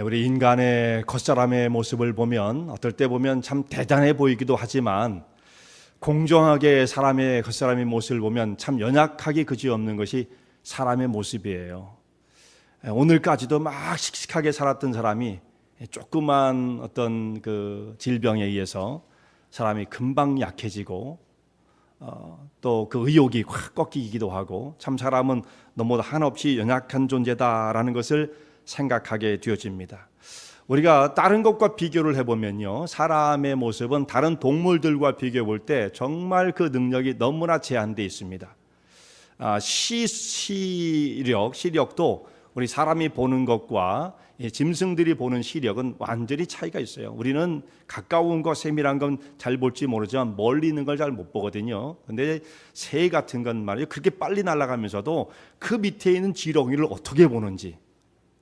우리 인간의 겉사람의 모습을 보면 어떨 때 보면 참 대단해 보이기도 하지만 공정하게 사람의 겉사람의 모습을 보면 참 연약하기 그지없는 것이 사람의 모습이에요. 오늘까지도 막 씩씩하게 살았던 사람이 조그만 어떤 그 질병에 의해서 사람이 금방 약해지고 또 그 의욕이 확 꺾이기도 하고 참 사람은 너무 한없이 연약한 존재다라는 것을 생각하게 되어집니다. 우리가 다른 것과 비교를 해보면요, 사람의 모습은 다른 동물들과 비교해 볼 때 정말 그 능력이 너무나 제한되어 있습니다. 시력도 우리 사람이 보는 것과 짐승들이 보는 시력은 완전히 차이가 있어요. 우리는 가까운 것, 세밀한 건 잘 볼지 모르지만 멀리 있는 걸 잘 못 보거든요. 근데 새 같은 건 말이에요, 그렇게 빨리 날아가면서도 그 밑에 있는 지렁이를 어떻게 보는지,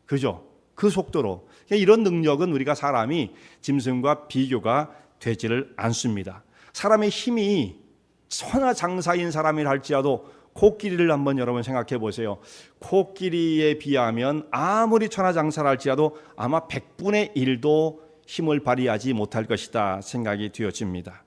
그죠? 그 속도로. 이런 능력은 우리가 사람이 짐승과 비교가 되지를 않습니다. 사람의 힘이 천하장사인 사람이라 할지라도 코끼리를 한번 여러분 생각해 보세요. 코끼리에 비하면 아무리 천하장사라 할지라도 아마 100분의 1도 힘을 발휘하지 못할 것이다 생각이 되어집니다.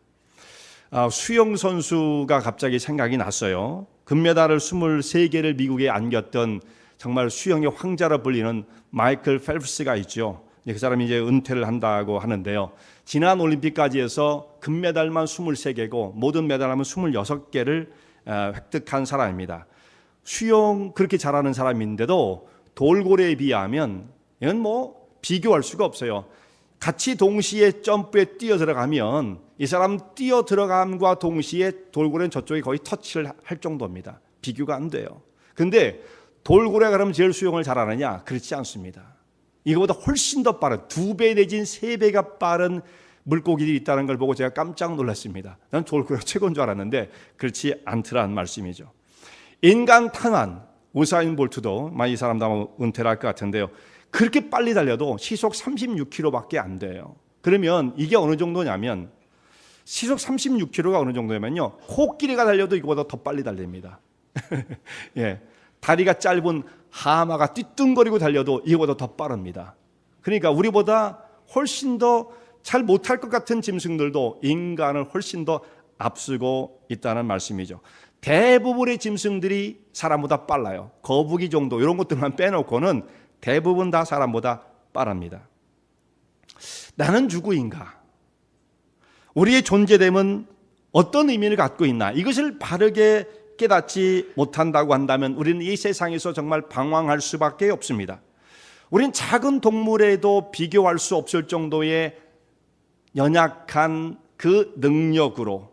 수영 선수가 갑자기 생각이 났어요. 금메달을 23개를 미국에 안겼던 정말 수영의 황자로 불리는 마이클 펠프스가 있죠. 그 사람이 이제 은퇴를 한다고 하는데요. 지난 올림픽까지 해서 금메달만 23개고 모든 메달하면 26개를 획득한 사람입니다. 수영 그렇게 잘하는 사람인데도 돌고래에 비하면 이건 뭐 비교할 수가 없어요. 같이 동시에 점프에 뛰어 들어가면 이 사람 뛰어 들어감과 동시에 돌고래는 저쪽에 거의 터치를 할 정도입니다. 비교가 안 돼요. 근데 돌고래가 그러면 제일 수영을 잘하느냐? 그렇지 않습니다. 이거보다 훨씬 더 빠른 2배 내진 3배가 빠른 물고기들이 있다는 걸 보고 제가 깜짝 놀랐습니다. 난 돌고래가 최고인 줄 알았는데 그렇지 않더라는 말씀이죠. 인간 탄환 우사인 볼트도 이 사람도 아마 은퇴를 할 것 같은데요, 그렇게 빨리 달려도 시속 36km밖에 안 돼요. 그러면 이게 어느 정도냐면 시속 36km가 어느 정도냐면요, 코끼리가 달려도 이거보다 더 빨리 달립니다. 예. 다리가 짧은 하마가 띠뚱거리고 달려도 이거보다 더 빠릅니다. 그러니까 우리보다 훨씬 더 잘 못할 것 같은 짐승들도 인간을 훨씬 더 앞서고 있다는 말씀이죠. 대부분의 짐승들이 사람보다 빨라요. 거북이 정도 이런 것들만 빼놓고는 대부분 다 사람보다 빠릅니다. 나는 누구인가? 우리의 존재됨은 어떤 의미를 갖고 있나? 이것을 바르게 깨닫지 못한다고 한다면 우리는 이 세상에서 정말 방황할 수밖에 없습니다. 우리는 작은 동물에도 비교할 수 없을 정도의 연약한 그 능력으로,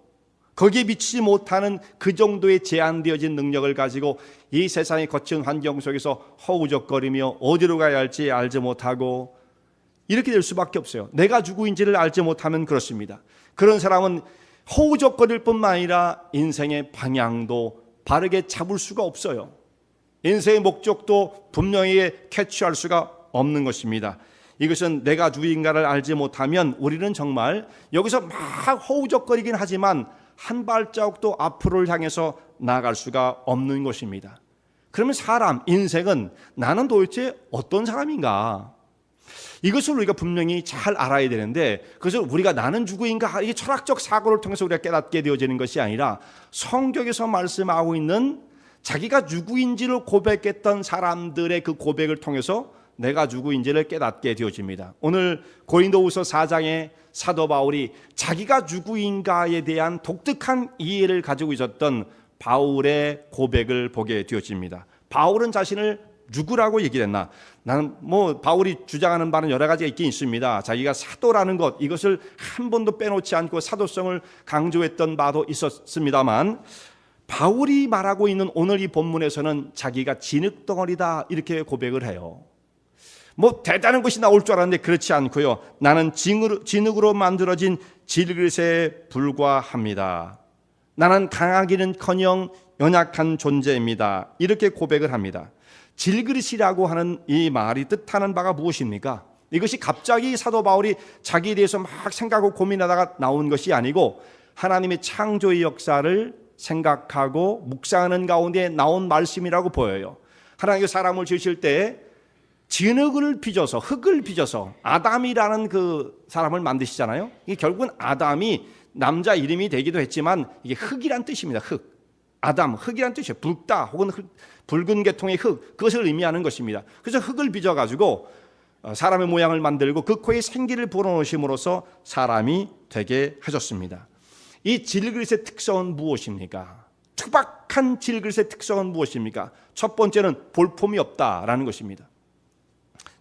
거기에 미치지 못하는 그 정도의 제한되어진 능력을 가지고 이 세상의 거친 환경 속에서 허우적거리며 어디로 가야 할지 알지 못하고 이렇게 될 수밖에 없어요. 내가 누구인지를 알지 못하면 그렇습니다. 그런 사람은 허우적거릴 뿐만 아니라 인생의 방향도 바르게 잡을 수가 없어요. 인생의 목적도 분명히 캐치할 수가 없는 것입니다. 이것은 내가 누구인가를 알지 못하면 우리는 정말 여기서 막 허우적거리긴 하지만 한 발자국도 앞으로를 향해서 나아갈 수가 없는 것입니다. 그러면 사람, 인생은 나는 도대체 어떤 사람인가? 이것을 우리가 분명히 잘 알아야 되는데, 그것을 우리가 나는 누구인가, 이게 철학적 사고를 통해서 우리가 깨닫게 되어지는 것이 아니라 성경에서 말씀하고 있는 자기가 누구인지를 고백했던 사람들의 그 고백을 통해서 내가 누구인지를 깨닫게 되어집니다. 오늘 고린도후서 4장에 사도 바울이 자기가 누구인가에 대한 독특한 이해를 가지고 있었던 바울의 고백을 보게 되어집니다. 바울은 자신을 누구라고 얘기했나? 나는 바울이 주장하는 바는 여러 가지가 있긴 있습니다. 자기가 사도라는 것, 이것을 한 번도 빼놓지 않고 사도성을 강조했던 바도 있었습니다만, 바울이 말하고 있는 오늘 이 본문에서는 자기가 진흙덩어리다 이렇게 고백을 해요. 대단한 것이 나올 줄 알았는데 그렇지 않고요, 나는 진흙으로 만들어진 질그릇에 불과합니다. 나는 강하기는커녕 연약한 존재입니다. 이렇게 고백을 합니다. 질그릇이라고 하는 이 말이 뜻하는 바가 무엇입니까? 이것이 갑자기 사도 바울이 자기에 대해서 막 생각하고 고민하다가 나온 것이 아니고 하나님의 창조의 역사를 생각하고 묵상하는 가운데 나온 말씀이라고 보여요. 하나님의 사람을 지으실 때 진흙을 빚어서, 흙을 빚어서 아담이라는 그 사람을 만드시잖아요. 이게 결국은 아담이 남자 이름이 되기도 했지만 이게 흙이란 뜻입니다. 흙. 아담, 흙이란 뜻이에요. 붉다 혹은 붉은 계통의 흙, 그것을 의미하는 것입니다. 그래서 흙을 빚어가지고 사람의 모양을 만들고 그 코에 생기를 불어넣으심으로써 사람이 되게 하셨습니다. 이 질그릇의 특성은 무엇입니까? 투박한 질그릇의 특성은 무엇입니까? 첫 번째는 볼품이 없다라는 것입니다.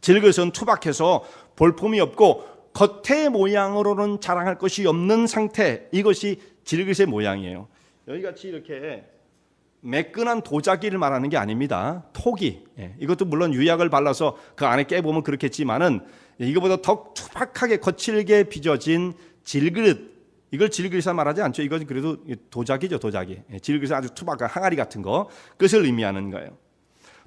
질그릇은 투박해서 볼품이 없고 겉의 모양으로는 자랑할 것이 없는 상태, 이것이 질그릇의 모양이에요. 여기같이 이렇게 매끈한 도자기를 말하는 게 아닙니다. 토기, 이것도 물론 유약을 발라서 그 안에 깨보면 그렇겠지만은 이거보다 더 투박하게 거칠게 빚어진 질그릇, 이걸 질그릇이라 말하지 않죠. 이건 그래도 도자기죠, 도자기. 질그릇은 아주 투박한 항아리 같은 거, 그것을 의미하는 거예요.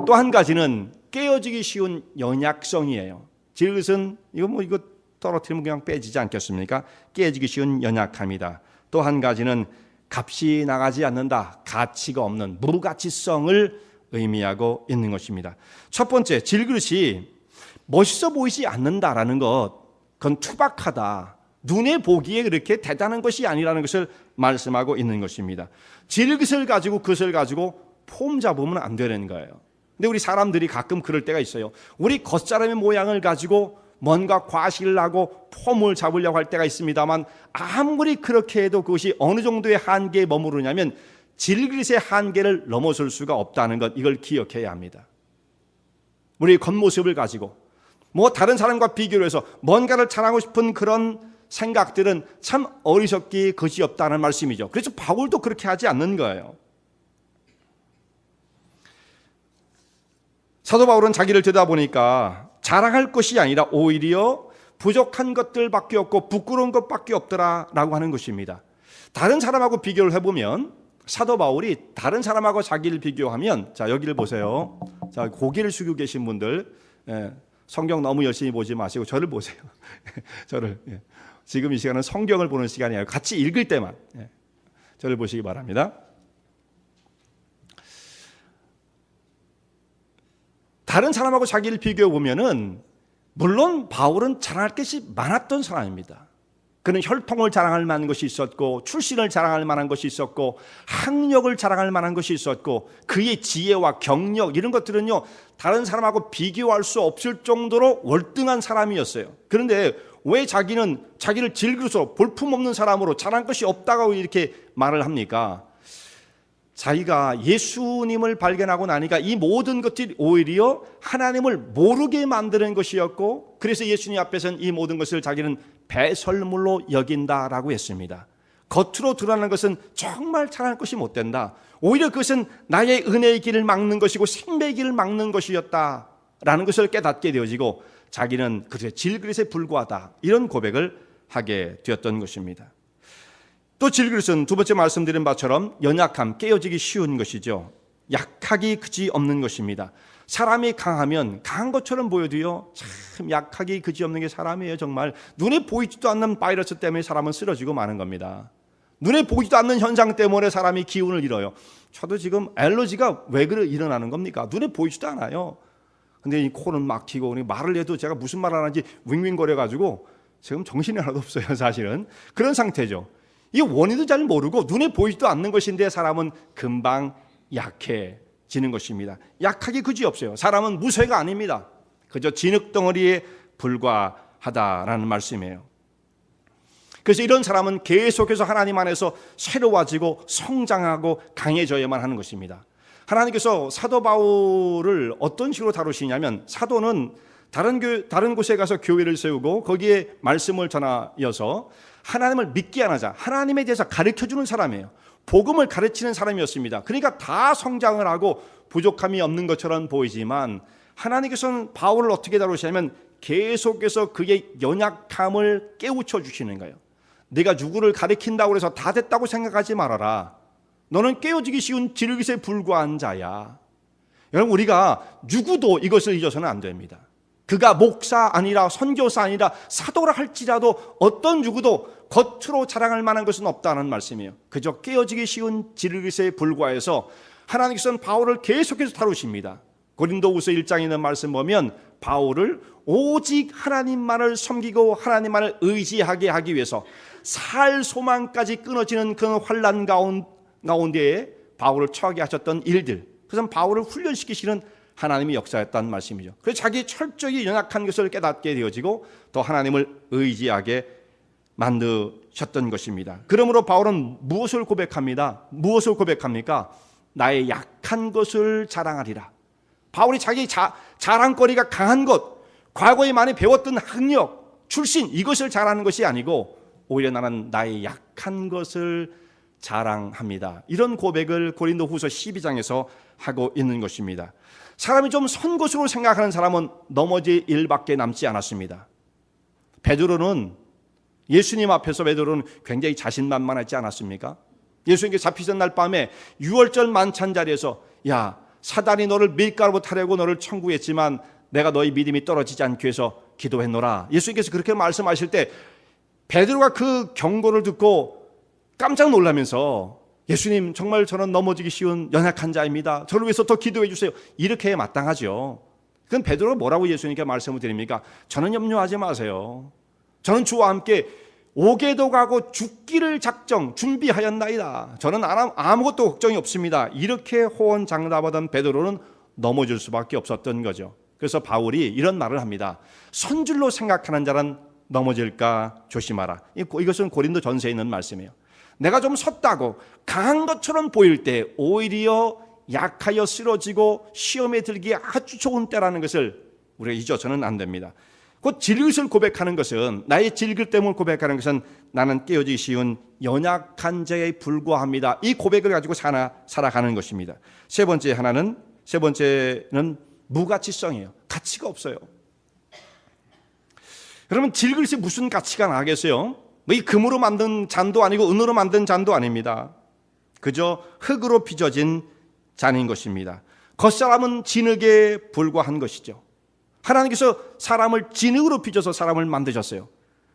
또 한 가지는 깨어지기 쉬운 연약성이에요. 질그릇은 이거 떨어뜨리면 그냥 빼지지 않겠습니까? 깨어지기 쉬운 연약함이다. 또 한 가지는 값이 나가지 않는다, 가치가 없는 무가치성을 의미하고 있는 것입니다. 첫 번째, 질그릇이 멋있어 보이지 않는다라는 것, 그건 투박하다, 눈에 보기에 그렇게 대단한 것이 아니라는 것을 말씀하고 있는 것입니다. 질그릇을 가지고 그것을 가지고 폼 잡으면 안 되는 거예요. 근데 우리 사람들이 가끔 그럴 때가 있어요. 우리 겉사람의 모양을 가지고 뭔가 과시를 하고 폼을 잡으려고 할 때가 있습니다만, 아무리 그렇게 해도 그것이 어느 정도의 한계에 머무르냐면 질그릇의 한계를 넘어설 수가 없다는 것, 이걸 기억해야 합니다. 우리 겉모습을 가지고 다른 사람과 비교를 해서 뭔가를 자랑하고 싶은 그런 생각들은 참 어리석기 그지없다는 말씀이죠. 그래서 바울도 그렇게 하지 않는 거예요. 사도 바울은 자기를 들여다보니까 자랑할 것이 아니라 오히려 부족한 것들밖에 없고 부끄러운 것밖에 없더라라고 하는 것입니다. 다른 사람하고 비교를 해보면, 사도 바울이 다른 사람하고 자기를 비교하면, 자 여기를 보세요. 자 고개를 숙이고 계신 분들, 성경 너무 열심히 보지 마시고 저를 보세요. 저를. 지금 이 시간은 성경을 보는 시간이 아니에요. 같이 읽을 때만 저를 보시기 바랍니다. 다른 사람하고 자기를 비교해 보면은 물론 바울은 자랑할 것이 많았던 사람입니다. 그는 혈통을 자랑할 만한 것이 있었고, 출신을 자랑할 만한 것이 있었고, 학력을 자랑할 만한 것이 있었고, 그의 지혜와 경력 이런 것들은요 다른 사람하고 비교할 수 없을 정도로 월등한 사람이었어요. 그런데 왜 자기는 자기를 질그릇으로 볼품없는 사람으로 자랑할 것이 없다고 이렇게 말을 합니까? 자기가 예수님을 발견하고 나니까 이 모든 것들이 오히려 하나님을 모르게 만드는 것이었고, 그래서 예수님 앞에서는 이 모든 것을 자기는 배설물로 여긴다라고 했습니다. 겉으로 드러나는 것은 정말 자랑할 것이 못 된다. 오히려 그것은 나의 은혜의 길을 막는 것이고 생명의 길을 막는 것이었다라는 것을 깨닫게 되어지고, 자기는 그래 질그릇에 불과하다, 이런 고백을 하게 되었던 것입니다. 또 질그릇은 두 번째 말씀드린 바처럼 연약함, 깨어지기 쉬운 것이죠. 약하기 그지없는 것입니다. 사람이 강하면 강한 것처럼 보여도요 참 약하기 그지없는 게 사람이에요. 정말 눈에 보이지도 않는 바이러스 때문에 사람은 쓰러지고 마는 겁니다. 눈에 보이지도 않는 현상 때문에 사람이 기운을 잃어요. 저도 지금 알러지가 왜 일어나는 겁니까? 눈에 보이지도 않아요. 근데 이 코는 막히고 말을 해도 제가 무슨 말을 하는지 윙윙거려가지고 지금 정신이 하나도 없어요. 사실은 그런 상태죠. 이 원인도 잘 모르고 눈에 보이지도 않는 것인데 사람은 금방 약해지는 것입니다. 약하기 그지없어요. 사람은 무쇠가 아닙니다. 그저 진흙덩어리에 불과하다라는 말씀이에요. 그래서 이런 사람은 계속해서 하나님 안에서 새로워지고 성장하고 강해져야만 하는 것입니다. 하나님께서 사도 바울을 어떤 식으로 다루시냐면, 사도는 다른 곳에 가서 교회를 세우고 거기에 말씀을 전하여서 하나님을 믿게 하자, 하나님에 대해서 가르쳐주는 사람이에요. 복음을 가르치는 사람이었습니다. 그러니까 다 성장을 하고 부족함이 없는 것처럼 보이지만, 하나님께서는 바울을 어떻게 다루시냐면 계속해서 그의 연약함을 깨우쳐 주시는 거예요. 내가 누구를 가르친다고 해서 다 됐다고 생각하지 말아라. 너는 깨어지기 쉬운 질그릇에 불과한 자야. 여러분, 우리가 누구도 이것을 잊어서는 안 됩니다. 그가 목사 아니라 선교사 아니라 사도라 할지라도 어떤 누구도 겉으로 자랑할 만한 것은 없다는 말씀이에요. 그저 깨어지기 쉬운 질그릇에 불과해서 하나님께서는 바울을 계속해서 다루십니다. 고린도후서 1장에 있는 말씀 보면 바울을 오직 하나님만을 섬기고 하나님만을 의지하게 하기 위해서 살 소망까지 끊어지는 그런 환난 가운데에 바울을 처하게 하셨던 일들, 그것은 바울을 훈련시키시는 하나님의 역사였다는 말씀이죠. 그래서 자기 철저히 연약한 것을 깨닫게 되어지고 또 하나님을 의지하게 만드셨던 것입니다. 그러므로 바울은 무엇을 고백합니다? 무엇을 고백합니까? 나의 약한 것을 자랑하리라. 바울이 자기 자랑거리가 강한 것, 과거에 많이 배웠던 학력, 출신, 이것을 자랑하는 것이 아니고 오히려 나는 나의 약한 것을 자랑합니다. 이런 고백을 고린도후서 12장에서 하고 있는 것입니다. 사람이 좀 선 것으로 생각하는 사람은 넘어질 일밖에 남지 않았습니다. 베드로는 예수님 앞에서 베드로는 굉장히 자신만만하지 않았습니까? 예수님께 잡히던 날 밤에 유월절 만찬 자리에서 야, 사단이 너를 밀가루로 타려고 너를 청구했지만 내가 너희 믿음이 떨어지지 않기 위해서 기도했노라. 예수님께서 그렇게 말씀하실 때 베드로가 그 경고를 듣고 깜짝 놀라면서 예수님, 정말 저는 넘어지기 쉬운 연약한 자입니다. 저를 위해서 더 기도해 주세요. 이렇게 해야 마땅하죠. 그럼 베드로가 뭐라고 예수님께 말씀을 드립니까? 저는 염려하지 마세요. 저는 주와 함께 오게도 가고 죽기를 준비하였나이다. 저는 아무것도 걱정이 없습니다. 이렇게 호언장담하던 베드로는 넘어질 수밖에 없었던 거죠. 그래서 바울이 이런 말을 합니다. 선줄로 생각하는 자는 넘어질까 조심하라. 이것은 고린도 전서에 있는 말씀이에요. 내가 좀 섰다고 강한 것처럼 보일 때 오히려 약하여 쓰러지고 시험에 들기에 아주 좋은 때라는 것을 우리가 잊어서는 안 됩니다. 곧 질것을 고백하는 것은, 나의 질것 때문을 고백하는 것은 나는 깨어지기 쉬운 연약한 자에 불과합니다. 이 고백을 가지고 살아가는 것입니다. 세 번째는 무가치성이에요. 가치가 없어요. 그러면 질것이 무슨 가치가 나겠어요? 이 금으로 만든 잔도 아니고 은으로 만든 잔도 아닙니다. 그저 흙으로 빚어진 잔인 것입니다. 겉사람은 진흙에 불과한 것이죠. 하나님께서 사람을 진흙으로 빚어서 사람을 만드셨어요.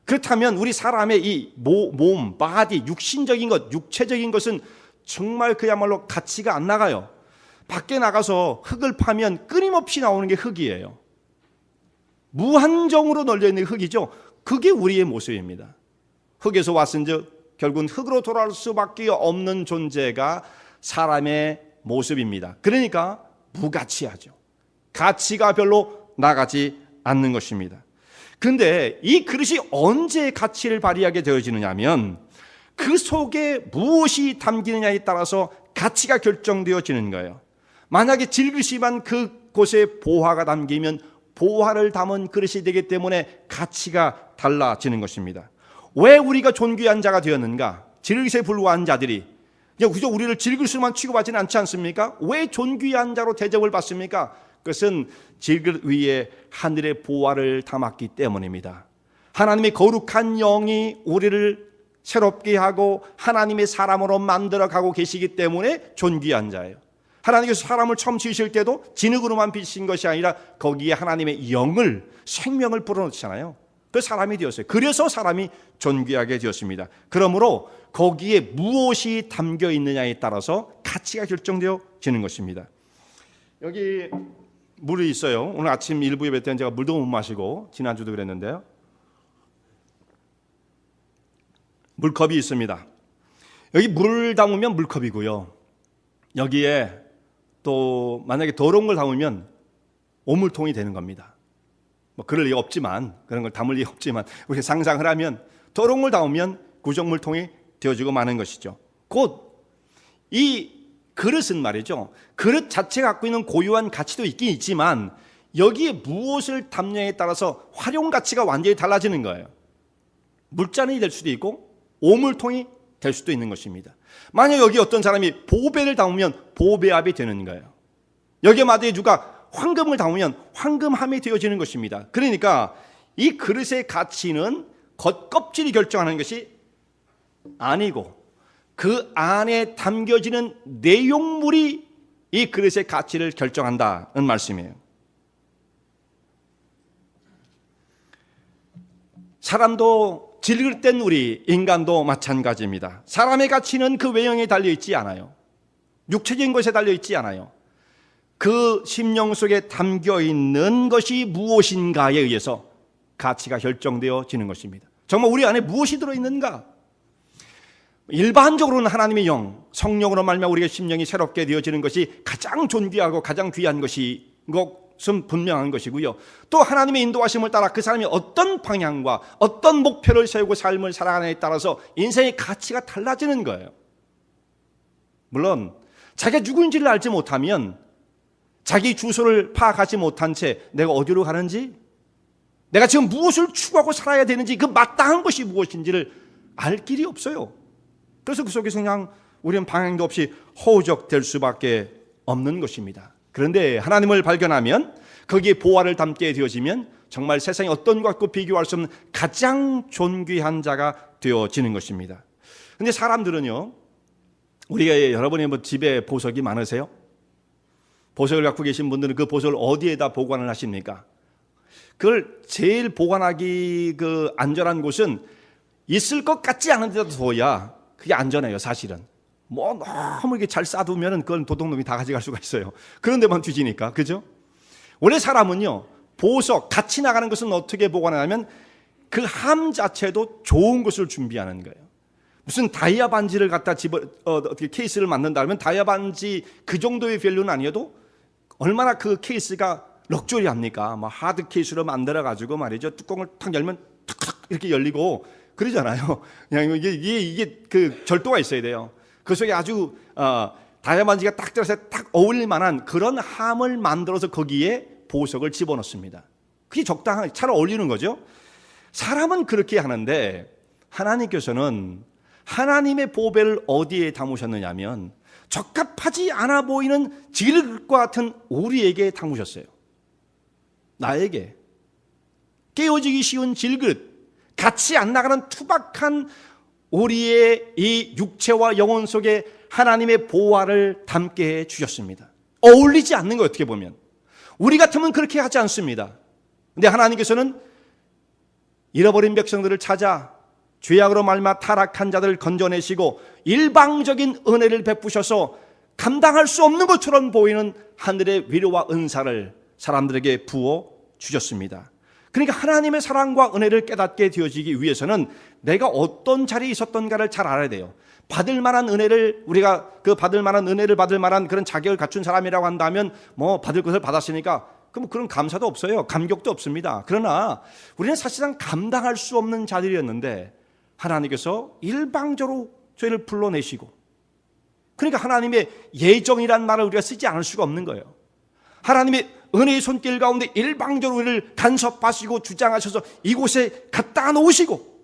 그렇다면 우리 사람의 이 몸, 바디, 육신적인 것, 육체적인 것은 정말 그야말로 가치가 안 나가요. 밖에 나가서 흙을 파면 끊임없이 나오는 게 흙이에요. 무한정으로 널려있는 흙이죠. 그게 우리의 모습입니다. 흙에서 왔은즉 결국은 흙으로 돌아올 수밖에 없는 존재가 사람의 모습입니다. 그러니까 무가치하죠. 가치가 별로 나가지 않는 것입니다. 그런데 이 그릇이 언제 가치를 발휘하게 되어지느냐 하면 그 속에 무엇이 담기느냐에 따라서 가치가 결정되어지는 거예요. 만약에 질그릇이만 그곳에 보화가 담기면 보화를 담은 그릇이 되기 때문에 가치가 달라지는 것입니다. 왜 우리가 존귀한 자가 되었는가? 질그릇에 불과한 자들이 그저 우리를 질그릇으로만 취급하지는 않지 않습니까? 왜 존귀한 자로 대접을 받습니까? 그것은 질그릇 위에 하늘의 보화를 담았기 때문입니다. 하나님의 거룩한 영이 우리를 새롭게 하고 하나님의 사람으로 만들어가고 계시기 때문에 존귀한 자예요. 하나님께서 사람을 처음 지으실 때도 진흙으로만 빚으신 것이 아니라 거기에 하나님의 영을, 생명을 불어넣잖아요. 그 사람이 되었어요. 그래서 사람이 존귀하게 되었습니다. 그러므로 거기에 무엇이 담겨 있느냐에 따라서 가치가 결정되어지는 것입니다. 여기 물이 있어요. 오늘 아침 일부 예배 때는 제가 물도 못 마시고 지난주도 그랬는데요. 물컵이 있습니다. 여기 물 담으면 물컵이고요. 여기에 또 만약에 더러운 걸 담으면 오물통이 되는 겁니다. 뭐 그럴 리가 없지만, 그런 걸 담을 리가 없지만 우리가 상상을 하면 더러운 걸 담으면 구정물통이 되어지고 마는 것이죠. 곧 이 그릇은 말이죠, 그릇 자체가 갖고 있는 고유한 가치도 있긴 있지만 여기에 무엇을 담냐에 따라서 활용 가치가 완전히 달라지는 거예요. 물잔이 될 수도 있고 오물통이 될 수도 있는 것입니다. 만약 여기 어떤 사람이 보배를 담으면 보배압이 되는 거예요. 여기에 만약에 누가 황금을 담으면 황금함이 되어지는 것입니다. 그러니까 이 그릇의 가치는 겉껍질이 결정하는 것이 아니고 그 안에 담겨지는 내용물이 이 그릇의 가치를 결정한다는 말씀이에요. 사람도 질그릇된 우리 인간도 마찬가지입니다. 사람의 가치는 그 외형에 달려있지 않아요. 육체적인 것에 달려있지 않아요. 그 심령 속에 담겨 있는 것이 무엇인가에 의해서 가치가 결정되어지는 것입니다. 정말 우리 안에 무엇이 들어있는가? 일반적으로는 하나님의 영, 성령으로 말미암아 우리의 심령이 새롭게 되어지는 것이 가장 존귀하고 가장 귀한 것은 분명한 것이고요. 또 하나님의 인도하심을 따라 그 사람이 어떤 방향과 어떤 목표를 세우고 삶을 살아가느냐에 따라서 인생의 가치가 달라지는 거예요. 물론 자기가 누구인지를 알지 못하면, 자기 주소를 파악하지 못한 채 내가 어디로 가는지, 내가 지금 무엇을 추구하고 살아야 되는지, 그 마땅한 것이 무엇인지를 알 길이 없어요. 그래서 그 속에서 그냥 우리는 방향도 없이 허우적될 수밖에 없는 것입니다. 그런데 하나님을 발견하면, 거기에 보화를 담게 되어지면 정말 세상에 어떤 것과 비교할 수 없는 가장 존귀한 자가 되어지는 것입니다. 그런데 사람들은요, 우리가 여러분이 뭐 집에 보석이 많으세요? 보석을 갖고 계신 분들은 그 보석을 어디에다 보관을 하십니까? 그걸 제일 보관하기 안전한 곳은 있을 것 같지 않은 데다 둬야 그게 안전해요, 사실은. 뭐 너무 이렇게 잘 쌓아두면 그건 도둑놈이 다 가져갈 수가 있어요. 그런 데만 뒤지니까, 그죠? 원래 사람은요, 보석, 같이 나가는 것은 어떻게 보관하냐면 그 함 자체도 좋은 것을 준비하는 거예요. 무슨 다이아 반지를 갖다 어떻게 케이스를 만든다 하면 다이아 반지 그 정도의 밸류는 아니어도 얼마나 그 케이스가 럭셔리합니까? 뭐 하드 케이스로 만들어 가지고 말이죠, 뚜껑을 탁 열면 탁탁 이렇게 열리고 그러잖아요. 그냥 이게 그 절도가 있어야 돼요. 그 속에 아주 다이아 반지가 딱 들어서 딱 어울릴 만한 그런 함을 만들어서 거기에 보석을 집어넣습니다. 그게 적당하게 잘 어울리는 거죠. 사람은 그렇게 하는데 하나님께서는 하나님의 보배를 어디에 담으셨느냐면 적합하지 않아 보이는 질그릇과 같은 우리에게 담으셨어요. 나에게 깨어지기 쉬운 질그릇, 같이 안 나가는 투박한 우리의 이 육체와 영혼 속에 하나님의 보화를 담게 해주셨습니다. 어울리지 않는 거예요, 어떻게 보면. 우리 같으면 그렇게 하지 않습니다. 근데 하나님께서는 잃어버린 백성들을 찾아 죄악으로 말미암아 타락한 자들을 건져내시고 일방적인 은혜를 베푸셔서 감당할 수 없는 것처럼 보이는 하늘의 위로와 은사를 사람들에게 부어 주셨습니다. 그러니까 하나님의 사랑과 은혜를 깨닫게 되어지기 위해서는 내가 어떤 자리에 있었던가를 잘 알아야 돼요. 받을 만한 은혜를, 우리가 그 받을 만한 은혜를 받을 만한 그런 자격을 갖춘 사람이라고 한다면 뭐 받을 것을 받았으니까 그럼 그런 감사도 없어요. 감격도 없습니다. 그러나 우리는 사실상 감당할 수 없는 자들이었는데 하나님께서 일방적으로 저희를 불러내시고, 그러니까 하나님의 예정이란 말을 우리가 쓰지 않을 수가 없는 거예요. 하나님의 은혜의 손길 가운데 일방적으로 우리를 간섭하시고 주장하셔서 이곳에 갖다 놓으시고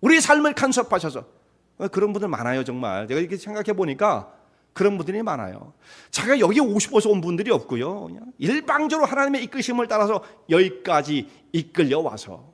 우리의 삶을 간섭하셔서, 그런 분들 많아요. 정말 제가 이렇게 생각해 보니까 그런 분들이 많아요. 자기가 여기 오고 싶어서 온 분들이 없고요, 그냥 일방적으로 하나님의 이끄심을 따라서 여기까지 이끌려와서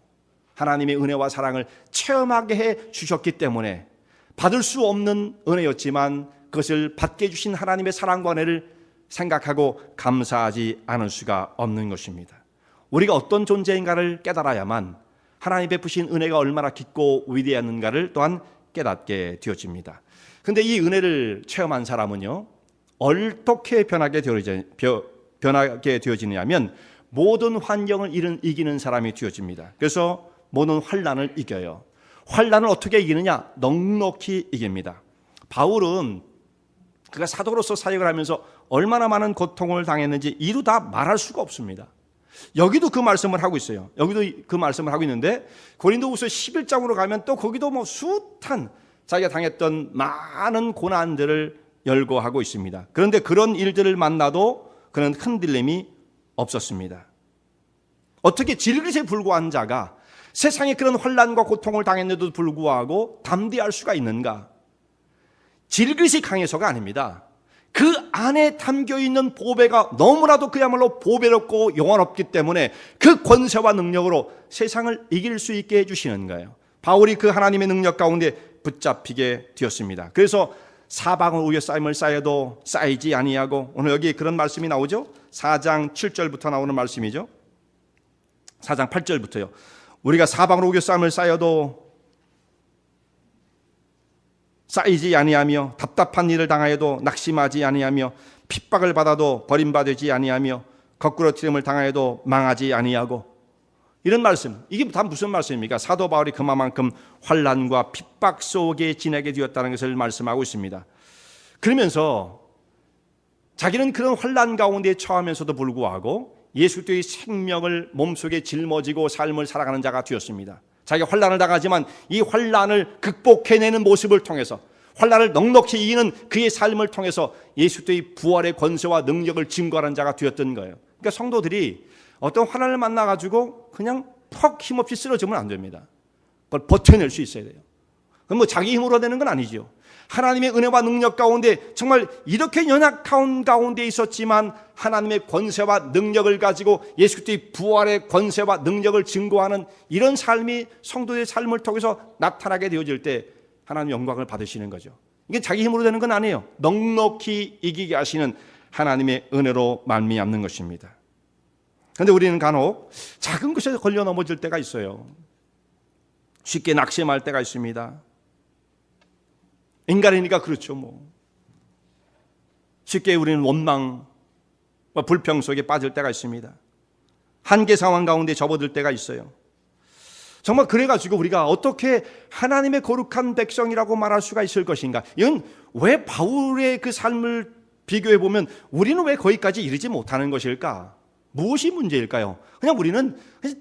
하나님의 은혜와 사랑을 체험하게 해 주셨기 때문에 받을 수 없는 은혜였지만 그것을 받게 해주신 하나님의 사랑과 은혜를 생각하고 감사하지 않을 수가 없는 것입니다. 우리가 어떤 존재인가를 깨달아야만 하나님 베푸신 은혜가 얼마나 깊고 위대했는가를 또한 깨닫게 되어집니다. 그런데 이 은혜를 체험한 사람은요, 어떻게 변하게 되어지냐면 모든 환경을 이기는 사람이 되어집니다. 그래서 모든 환난을 이겨요. 환난을 어떻게 이기느냐? 넉넉히 이깁니다. 바울은 그가 사도로서 사역을 하면서 얼마나 많은 고통을 당했는지 이루 다 말할 수가 없습니다. 여기도 그 말씀을 하고 있어요. 여기도 그 말씀을 하고 있는데 고린도후서 11장으로 가면 또 거기도 뭐 숱한 자기가 당했던 많은 고난들을 열거하고 있습니다. 그런데 그런 일들을 만나도 그는 흔들림이 없었습니다. 어떻게 질그릇에 불과한 자가 세상에 그런 환난과 고통을 당했는데도 불구하고 담대할 수가 있는가? 질그릇이 강해서가 아닙니다. 그 안에 담겨있는 보배가 너무나도 그야말로 보배롭고 영원없기 때문에 그 권세와 능력으로 세상을 이길 수 있게 해주시는 거예요. 바울이 그 하나님의 능력 가운데 붙잡히게 되었습니다. 그래서 사방을 우겨 쌓임을 쌓여도 쌓이지 아니하고, 오늘 여기 그런 말씀이 나오죠. 4장 7절부터 나오는 말씀이죠. 4장 8절부터요. 우리가 사방으로 우겨 쌓임을 쌓여도 쌓이지 아니하며 답답한 일을 당하여도 낙심하지 아니하며 핍박을 받아도 버림받지 아니하며 거꾸로 트림을 당하여도 망하지 아니하고. 이런 말씀, 이게 다 무슨 말씀입니까? 사도 바울이 그만큼 환난과 핍박 속에 지내게 되었다는 것을 말씀하고 있습니다. 그러면서 자기는 그런 환난 가운데 처하면서도 불구하고 예수 그리스도의 생명을 몸속에 짊어지고 삶을 살아가는 자가 되었습니다. 자기가 환난을 당하지만 이 환난을 극복해내는 모습을 통해서, 환난을 넉넉히 이기는 그의 삶을 통해서 예수 그리스도의 부활의 권세와 능력을 증거하는 자가 되었던 거예요. 그러니까 성도들이 어떤 환난을 만나가지고 그냥 퍽 힘없이 쓰러지면 안 됩니다. 그걸 버텨낼 수 있어야 돼요. 그건 뭐 자기 힘으로 되는 건 아니죠. 하나님의 은혜와 능력 가운데 정말 이렇게 연약한 가운데 있었지만 하나님의 권세와 능력을 가지고 예수 그리스도의 부활의 권세와 능력을 증거하는 이런 삶이 성도의 삶을 통해서 나타나게 되어질 때 하나님 영광을 받으시는 거죠. 이게 자기 힘으로 되는 건 아니에요. 넉넉히 이기게 하시는 하나님의 은혜로 말미암는 것입니다. 그런데 우리는 간혹 작은 것에 걸려 넘어질 때가 있어요. 쉽게 낙심할 때가 있습니다. 인간이니까 그렇죠. 뭐 쉽게 우리는 원망과 불평 속에 빠질 때가 있습니다. 한계 상황 가운데 접어들 때가 있어요. 정말 그래가지고 우리가 어떻게 하나님의 거룩한 백성이라고 말할 수가 있을 것인가? 이건 왜 바울의 그 삶을 비교해 보면 우리는 왜 거기까지 이르지 못하는 것일까? 무엇이 문제일까요? 그냥 우리는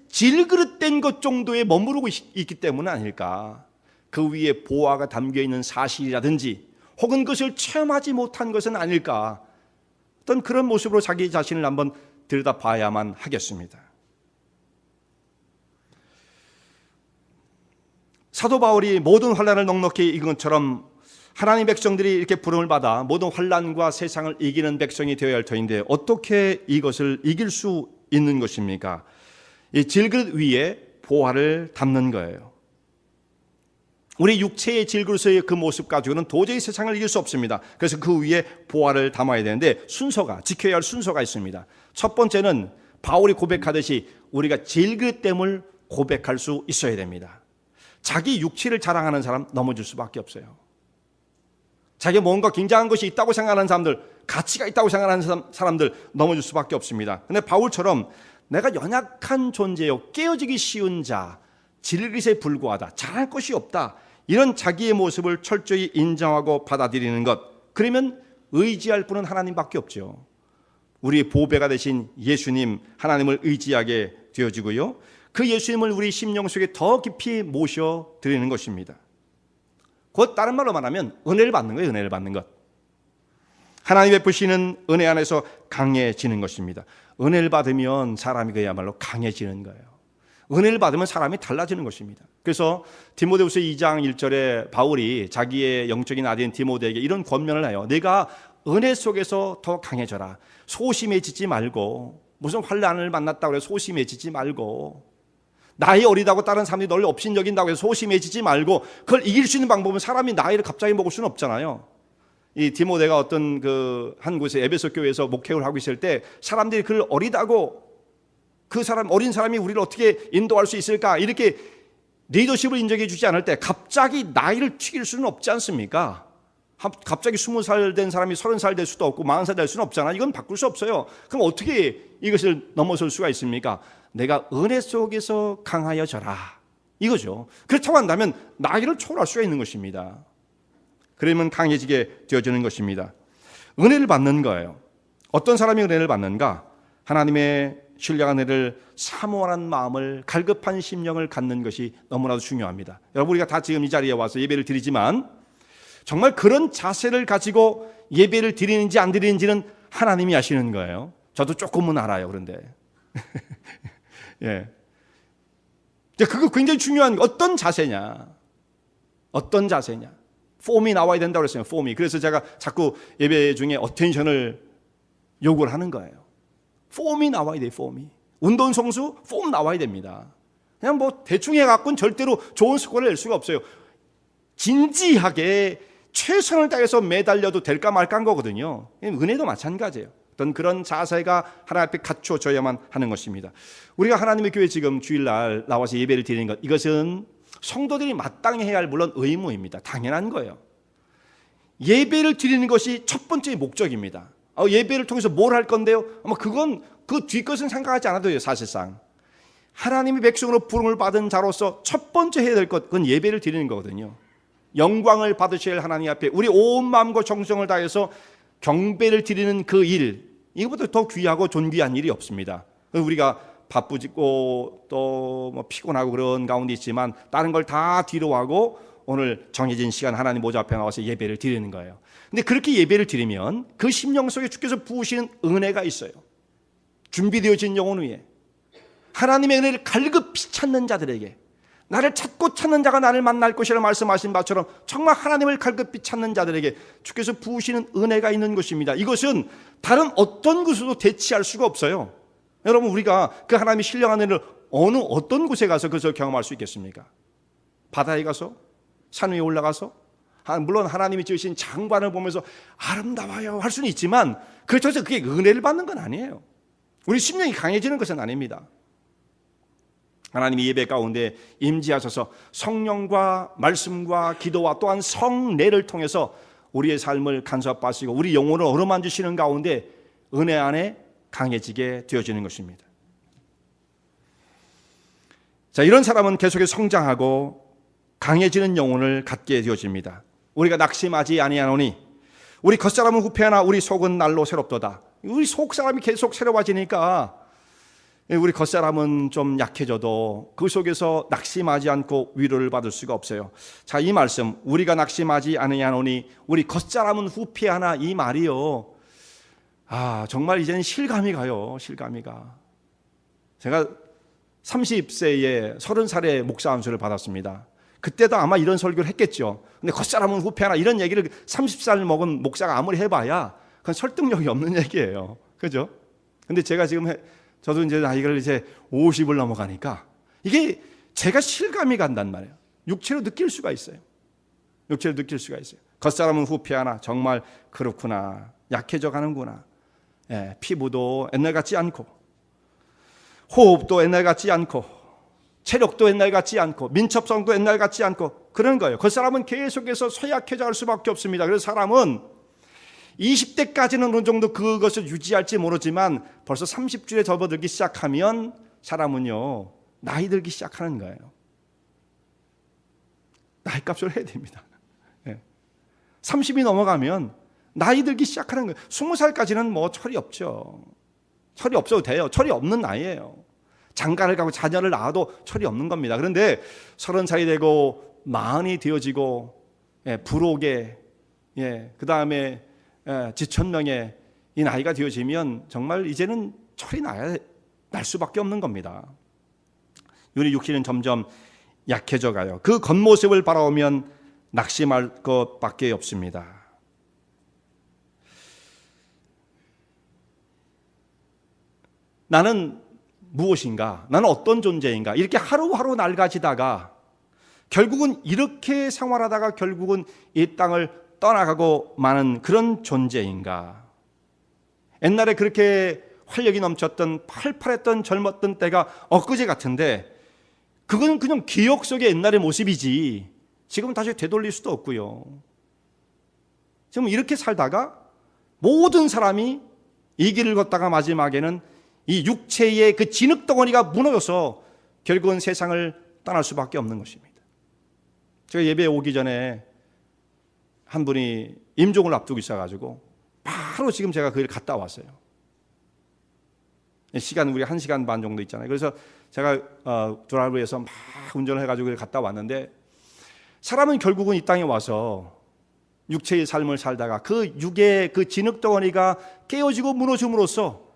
질그릇된 것 정도에 머무르고 있기 때문은 아닐까? 그 위에 보화가 담겨있는 사실이라든지 혹은 그것을 체험하지 못한 것은 아닐까? 어떤 그런 모습으로 자기 자신을 한번 들여다봐야만 하겠습니다. 사도 바울이 모든 환난을 넉넉히 이긴 것처럼 하나님 백성들이 이렇게 부름을 받아 모든 환난과 세상을 이기는 백성이 되어야 할 터인데 어떻게 이것을 이길 수 있는 것입니까? 이 질그릇 위에 보화를 담는 거예요. 우리 육체의 질그릇의 그 모습 가지고는 도저히 세상을 이길 수 없습니다. 그래서 그 위에 보화를 담아야 되는데 순서가, 지켜야 할 순서가 있습니다. 첫 번째는 바울이 고백하듯이 우리가 질그릇됨을 고백할 수 있어야 됩니다. 자기 육체를 자랑하는 사람 넘어질 수밖에 없어요. 자기가 뭔가 굉장한 것이 있다고 생각하는 사람들, 가치가 있다고 생각하는 사람들 넘어질 수밖에 없습니다. 그런데 바울처럼 내가 연약한 존재요, 깨어지기 쉬운 자, 질그릇에 불과하다, 잘할 것이 없다, 이런 자기의 모습을 철저히 인정하고 받아들이는 것, 그러면 의지할 분은 하나님밖에 없죠. 우리의 보배가 되신 예수님, 하나님을 의지하게 되어지고요, 그 예수님을 우리 심령 속에 더 깊이 모셔드리는 것입니다. 곧 다른 말로 말하면 은혜를 받는 거예요. 은혜를 받는 것. 하나님 베푸시는 은혜 안에서 강해지는 것입니다. 은혜를 받으면 사람이 그야말로 강해지는 거예요. 은혜를 받으면 사람이 달라지는 것입니다. 그래서 디모데후서 2장 1절에 바울이 자기의 영적인 아들인 디모데에게 이런 권면을 해요. 내가 은혜 속에서 더 강해져라. 소심해지지 말고, 무슨 환난을 만났다고 해서 소심해지지 말고, 나이 어리다고 다른 사람들이 널 업신여긴다고 해서 소심해지지 말고, 그걸 이길 수 있는 방법은 사람이 나이를 갑자기 먹을 수는 없잖아요. 이 디모데가 어떤 한 곳에 에베소 교회에서 목회를 하고 있을 때 사람들이 그를 어리다고, 그 사람, 어린 사람이 우리를 어떻게 인도할 수 있을까, 이렇게 리더십을 인정해 주지 않을 때 갑자기 나이를 튀길 수는 없지 않습니까? 갑자기 20살 된 사람이 30살 될 수도 없고 40살 될 수는 없잖아. 이건 바꿀 수 없어요. 그럼 어떻게 이것을 넘어설 수가 있습니까? 내가 은혜 속에서 강하여져라, 이거죠. 그렇다고 한다면 나이를 초월할 수가 있는 것입니다. 그러면 강해지게 되어지는 것입니다. 은혜를 받는 거예요. 어떤 사람이 은혜를 받는가? 하나님의 신령한 은혜를 사모하는 마음을, 갈급한 심령을 갖는 것이 너무나도 중요합니다. 여러분, 우리가 다 지금 이 자리에 와서 예배를 드리지만 정말 그런 자세를 가지고 예배를 드리는지 안 드리는지는 하나님이 아시는 거예요. 저도 조금은 알아요. 그런데 예, 그거 굉장히 중요한 게 어떤 자세냐, 어떤 자세냐. 폼이 나와야 된다고 그랬어요. 폼이. 그래서 제가 자꾸 예배 중에 어텐션을 요구를 하는 거예요. 폼이 나와야 돼요. 폼이. 운동선수 폼 나와야 됩니다. 그냥 뭐 대충 해갖고는 절대로 좋은 스코어를 낼 수가 없어요. 진지하게 최선을 다해서 매달려도 될까 말까 한 거거든요. 은혜도 마찬가지예요. 어떤 그런 자세가 하나님 앞에 갖춰져야만 하는 것입니다. 우리가 하나님의 교회 지금 주일날 나와서 예배를 드리는 것, 이것은 성도들이 마땅히 해야 할 물론 의무입니다. 당연한 거예요. 예배를 드리는 것이 첫 번째 목적입니다. 예배를 통해서 뭘 할 건데요? 아마 그건 그 뒷것은 생각하지 않아도 돼요. 사실상 하나님의 백성으로 부름을 받은 자로서 첫 번째 해야 될 것, 그건 예배를 드리는 거거든요. 영광을 받으셔야 할 하나님 앞에 우리 온 마음과 정성을 다해서 경배를 드리는 그 일, 이것보다 더 귀하고 존귀한 일이 없습니다. 우리가 바쁘고 또 뭐 피곤하고 그런 가운데 있지만 다른 걸 다 뒤로 하고 오늘 정해진 시간 하나님 모자 앞에 나와서 예배를 드리는 거예요. 근데 그렇게 예배를 드리면 그 심령 속에 주께서 부으시는 은혜가 있어요. 준비되어진 영혼 위에 하나님의 은혜를 갈급히 찾는 자들에게, 나를 찾고 찾는 자가 나를 만날 것이라 말씀하신 바처럼 정말 하나님을 갈급히 찾는 자들에게 주께서 부으시는 은혜가 있는 것입니다. 이것은 다른 어떤 곳으로도 대치할 수가 없어요. 여러분, 우리가 그 하나님의 신령한 은혜를 어떤 곳에 가서 그것을 경험할 수 있겠습니까? 바다에 가서? 산 위에 올라가서? 물론 하나님이 지으신 장관을 보면서 아름다워요 할 수는 있지만 그렇다고 해서 그게 은혜를 받는 건 아니에요. 우리 심령이 강해지는 것은 아닙니다. 하나님이 예배 가운데 임재하셔서 성령과 말씀과 기도와 또한 성례를 통해서 우리의 삶을 간섭하시고 우리 영혼을 어루만지시는 가운데 은혜 안에 강해지게 되어지는 것입니다. 자, 이런 사람은 계속해서 성장하고 강해지는 영혼을 갖게 되어집니다. 우리가 낙심하지 아니하노니 우리 겉사람은 후패하나 우리 속은 날로 새롭도다. 우리 속 사람이 계속 새로워지니까 우리 겉사람은 좀 약해져도 그 속에서 낙심하지 않고 위로를 받을 수가 없어요. 자, 이 말씀 우리가 낙심하지 아니하노니 우리 겉사람은 후패하나, 이 말이요, 정말 이제는 실감이 가요. 실감이 가. 제가 30세에 30살에 목사 안수를 받았습니다. 그때도 아마 이런 설교를 했겠죠. 근데 겉사람은 후패하나 이런 얘기를 30살 먹은 목사가 아무리 해봐야 그건 설득력이 없는 얘기예요. 그죠? 근데 제가 지금 저도 이제 나이가 이제 50을 넘어가니까 이게 제가 실감이 간단 말이에요. 육체로 느낄 수가 있어요. 육체로 느낄 수가 있어요. 겉사람은 후패하나, 정말 그렇구나. 약해져 가는구나. 피부도 옛날 같지 않고, 호흡도 옛날 같지 않고, 체력도 옛날 같지 않고, 민첩성도 옛날 같지 않고, 그런 거예요. 겉사람은 계속해서 쇠약해져 갈 수밖에 없습니다. 그래서 사람은 20대까지는 어느 정도 그것을 유지할지 모르지만 벌써 30주에 접어들기 시작하면 사람은요, 나이 들기 시작하는 거예요. 나이 값을 해야 됩니다. 30이 넘어가면 나이 들기 시작하는 거예요. 20살까지는 뭐 철이 없죠. 철이 없어도 돼요. 철이 없는 나이예요. 장가를 가고 자녀를 낳아도 철이 없는 겁니다. 그런데 30살이 되고 40이 되어지고, 불혹에, 그 다음에 지천명에 이 나이가 되어지면 정말 이제는 철이 날 수밖에 없는 겁니다. 우리 육신은 점점 약해져 가요. 그 겉모습을 바라보면 낙심할 것밖에 없습니다. 나는 무엇인가? 나는 어떤 존재인가? 이렇게 하루하루 낡아지다가 결국은 이렇게 생활하다가 결국은 이 땅을 떠나가고 마는 그런 존재인가? 옛날에 그렇게 활력이 넘쳤던 팔팔했던 젊었던 때가 엊그제 같은데 그건 그냥 기억 속의 옛날의 모습이지 지금 다시 되돌릴 수도 없고요. 지금 이렇게 살다가 모든 사람이 이 길을 걷다가 마지막에는 이 육체의 그 진흙덩어리가 무너져서 결국은 세상을 떠날 수밖에 없는 것입니다. 제가 예배에 오기 전에 한 분이 임종을 앞두고 있어가지고 바로 지금 제가 그 길 갔다 왔어요. 시간 우리 1시간 반 정도 있잖아요. 그래서 제가 드라이브에서 막 운전을 해가지고 갔다 왔는데 사람은 결국은 이 땅에 와서 육체의 삶을 살다가 그 육의 그 진흙덩어리가 깨어지고 무너짐으로써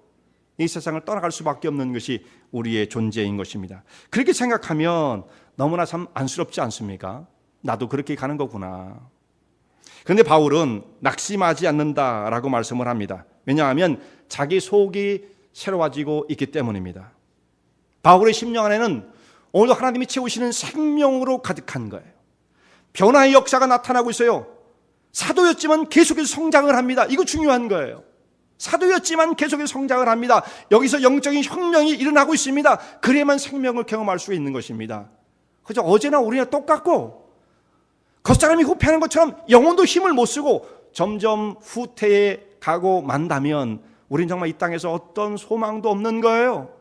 이 세상을 떠나갈 수밖에 없는 것이 우리의 존재인 것입니다. 그렇게 생각하면 너무나 참 안쓰럽지 않습니까? 나도 그렇게 가는 거구나. 그런데 바울은 낙심하지 않는다라고 말씀을 합니다. 왜냐하면 자기 속이 새로워지고 있기 때문입니다. 바울의 심령 안에는 오늘도 하나님이 채우시는 생명으로 가득한 거예요. 변화의 역사가 나타나고 있어요. 사도였지만 계속해서 성장을 합니다. 이거 중요한 거예요. 사도였지만 계속해서 성장을 합니다. 여기서 영적인 혁명이 일어나고 있습니다. 그래야만 생명을 경험할 수 있는 것입니다. 그죠? 어제나 우리나 똑같고 겉사람이 후퇴하는 것처럼 영혼도 힘을 못 쓰고 점점 후퇴에 가고 만다면 우린 정말 이 땅에서 어떤 소망도 없는 거예요.